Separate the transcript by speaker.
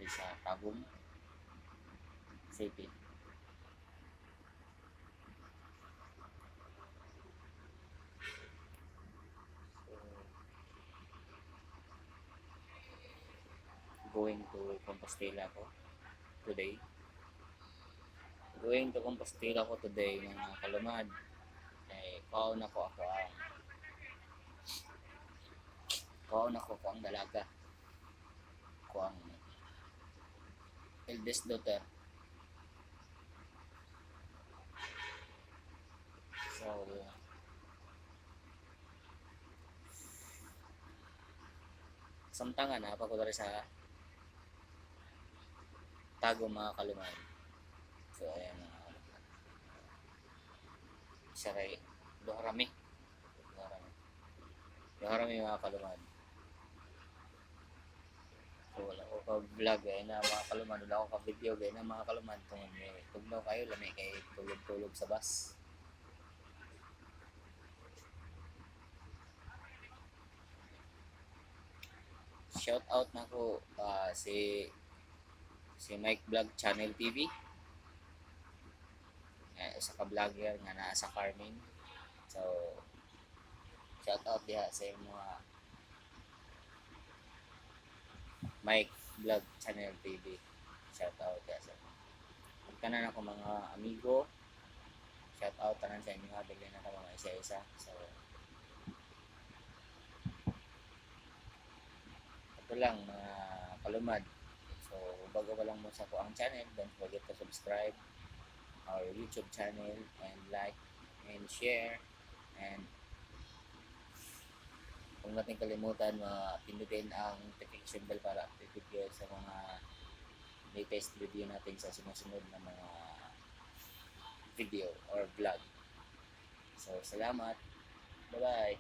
Speaker 1: sa Tagum City. Going to Compostela ko today. Mga kalumad. Kaon ako ang dalaga. Ko ang eldest daughter. So, samtangan na ako sa Tagum mga kalumad. So, ayan mga kalumad. Isa kay Doharami. Doharami mga kalumad. So, wala ko ka-vlog na mga kalumad. Wala ko ka-video na mga kalumad. Kung tugnaw kayo, lamay kay tulog-tulog sa bus. Shout out na ko si Mike Vlog Channel TV. Isa ka vlogger nga nasa Carmen. So, shout out diha sa mga Mike Vlog Channel TV. Shout out diha sa tanan ako mga amigo. Shout out tanan sa inyo, bigyan na ko mga isa-isa. So, ito lang mga kalumad. So, bago pa lang mo sa ko ang channel, don't forget to subscribe our YouTube channel and like and share, and kung natin kalimutan pindutin ang notification bell para updated kayo sa mga latest review natin sa sumusunod na mga video or vlog. So, salamat. Bye-bye.